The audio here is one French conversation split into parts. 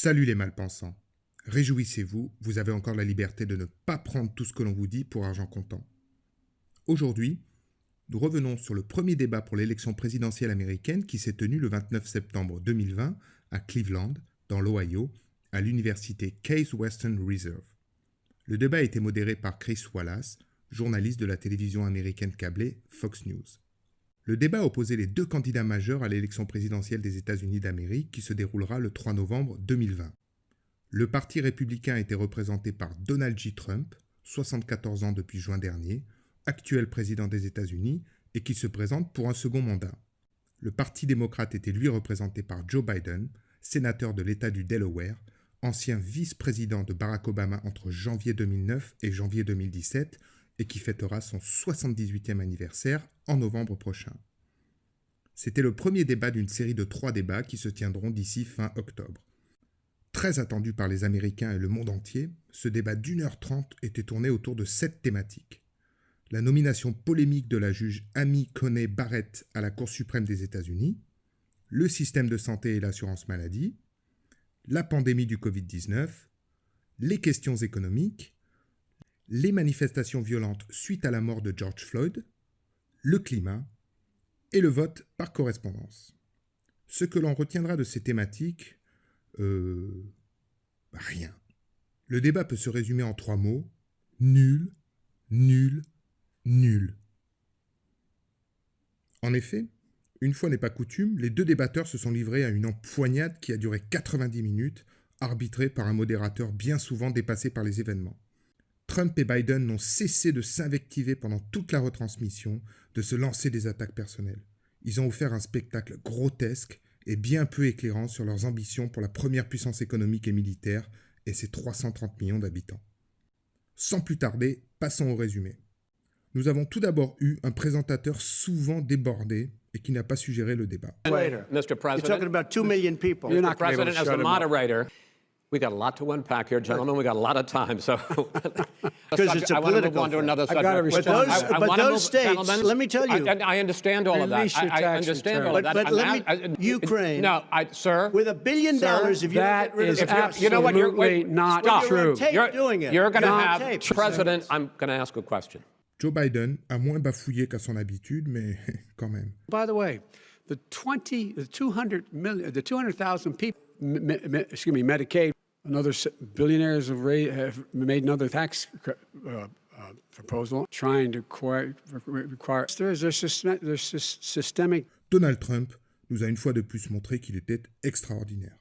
Salut les malpensants. Réjouissez-vous, vous avez encore la liberté de ne pas prendre tout ce que l'on vous dit pour argent comptant. Aujourd'hui, nous revenons sur le premier débat pour l'élection présidentielle américaine qui s'est tenu le 29 septembre 2020 à Cleveland, dans l'Ohio, à l'université Case Western Reserve. Le débat a été modéré par Chris Wallace, journaliste de la télévision américaine câblée Fox News. Le débat opposait les deux candidats majeurs à l'élection présidentielle des États-Unis d'Amérique qui se déroulera le 3 novembre 2020. Le Parti républicain était représenté par Donald J. Trump, 74 ans depuis juin dernier, actuel président des États-Unis et qui se présente pour un second mandat. Le Parti démocrate était lui représenté par Joe Biden, sénateur de l'État du Delaware, ancien vice-président de Barack Obama entre janvier 2009 et janvier 2017 et qui fêtera son 78e anniversaire en novembre prochain. C'était le premier débat d'une série de 3 débats qui se tiendront d'ici fin octobre. Très attendu par les Américains et le monde entier, ce débat d'1h30 était tourné autour de 7 thématiques. La nomination polémique de la juge Amy Coney Barrett à la Cour suprême des États-Unis, le système de santé et l'assurance maladie, la pandémie du Covid-19, les questions économiques, les manifestations violentes suite à la mort de George Floyd, le climat et le vote par correspondance. Ce que l'on retiendra de ces thématiques, rien. Le débat peut se résumer en 3 mots, nul, nul, nul. En effet, une fois n'est pas coutume, les deux débatteurs se sont livrés à une empoignade qui a duré 90 minutes, arbitrée par un modérateur bien souvent dépassé par les événements. Trump et Biden n'ont cessé de s'invectiver pendant toute la retransmission, de se lancer des attaques personnelles. Ils ont offert un spectacle grotesque et bien peu éclairant sur leurs ambitions pour la première puissance économique et militaire et ses 330 millions d'habitants. Sans plus tarder, passons au résumé. Nous avons tout d'abord eu un présentateur souvent débordé et qui n'a pas suggéré le débat. Mr. President, You're talking about 2 million people. You're not President, as the moderator, we got a lot to unpack here, gentlemen. We got a lot of time, so Because it's a I want to move political on to thing. another I gotta subject. respond. But those states, let me tell you. I understand all of that. Release your I tax understand return. all of that. But I'm let me, not- Ukraine, No, sir. with $1 billion, if you don't That get rid is of the You know what? You're absolutely not stop. You're on true. tape doing it. You're going to You're on have tape. President. I'm going to ask a question. Joe Biden a moins bafouillé qu'à son habitude, mais quand même. By the way, the 200,000 people, Medicaid, billionaires have made another tax proposal trying to require. There's systemic. Donald Trump nous a une fois de plus montré qu'il était extraordinaire.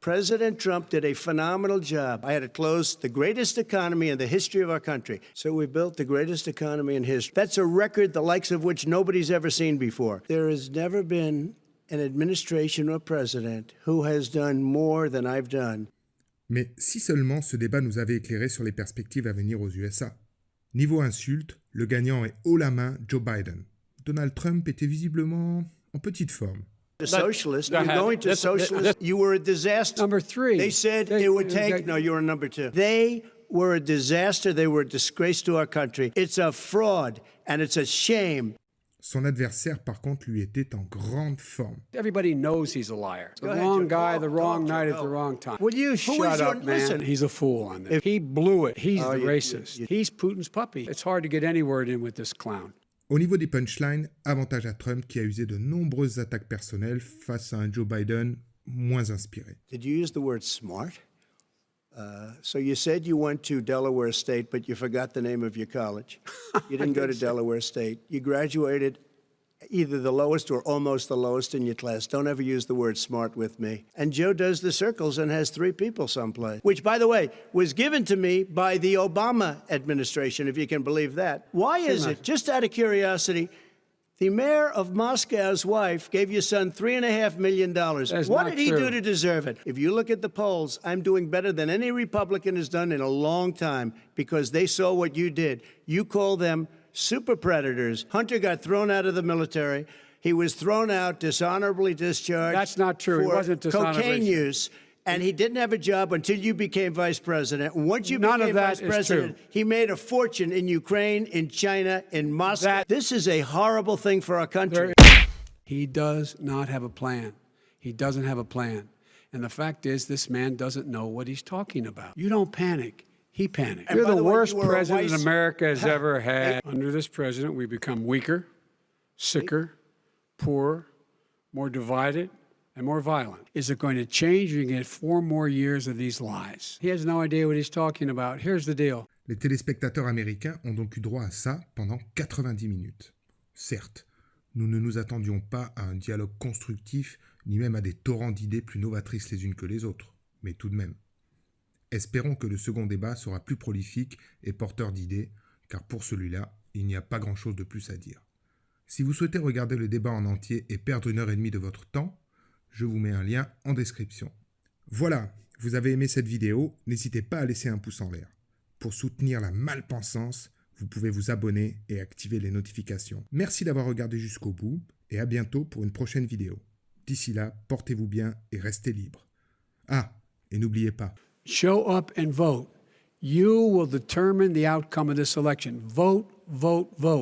President Trump did a phenomenal job. I had to close the greatest economy in the history of our country. So we built the greatest economy in history. That's a record the likes of which nobody's ever seen before. There has never been an administration or president who has done more than I've done. Mais si seulement ce débat nous avait éclairé sur les perspectives à venir aux USA. Niveau insulte, le gagnant est haut la main Joe Biden. Donald Trump était visiblement en petite forme. A socialist, go you're ahead. going to socialist. You were a disaster. Number 3. They said it would take. No, you were number 2. They were a disaster. They were a disgrace to our country. It's a fraud and it's a shame. Son adversaire, par contre, lui était en grande forme. Everybody knows he's a liar. The Go ahead, wrong Joe. guy, the wrong Talk, night Joe. at the wrong time. Will you is shut your- up, man? listen. He's a fool on this. He blew it. He's the you- racist. He's Putin's puppy. It's hard to get any word in with this clown. Au niveau des punchlines, avantage à Trump qui a usé de nombreuses attaques personnelles face à un Joe Biden moins inspiré. Did you use the word smart? So you said you went to Delaware State, but you forgot the name of your college. You didn't go to Delaware State. You graduated either the lowest or almost the lowest in your class. Don't ever use the word smart with me. And Joe does the circles and has 3 people someplace, which, by the way, was given to me by the Obama administration, if you can believe that. Why is it, just out of curiosity, the mayor of Moscow's wife gave your son $3.5 million. That's What not did he true. do to deserve it? If you look at the polls, I'm doing better than any Republican has done in a long time because they saw what you did. You call them super predators. Hunter got thrown out of the military. He was thrown out, dishonorably discharged. That's not true. He For wasn't dishonorably cocaine use. And he didn't have a job until you became vice president. And once you None of became that vice is president, true. he made a fortune in Ukraine, in China, in Moscow. That- This is a horrible thing for our country. He does not have a plan. He doesn't have a plan. And the fact is, this man doesn't know what he's talking about. You don't panic. He panicked. And You're by the the way, worst you were a president vice- America has ever had. Under this president, we become weaker, sicker, poorer, more divided, and more violent. Is it going to change? You're going to get 4 more years of these lies. He has no idea what he's talking about. Here's the deal. Les téléspectateurs américains ont donc eu droit à ça pendant 90 minutes. Certes, nous ne nous attendions pas à un dialogue constructif, ni même à des torrents d'idées plus novatrices les unes que les autres, mais tout de même. Espérons que le second débat sera plus prolifique et porteur d'idées, car pour celui-là, il n'y a pas grand-chose de plus à dire. Si vous souhaitez regarder le débat en entier et perdre 1h30 de votre temps, je vous mets un lien en description. Voilà, vous avez aimé cette vidéo, n'hésitez pas à laisser un pouce en l'air. Pour soutenir la malpensance, vous pouvez vous abonner et activer les notifications. Merci d'avoir regardé jusqu'au bout et à bientôt pour une prochaine vidéo. D'ici là, portez-vous bien et restez libres. Ah, et n'oubliez pas. Show up and vote. You will determine the outcome of this election. Vote, vote, vote.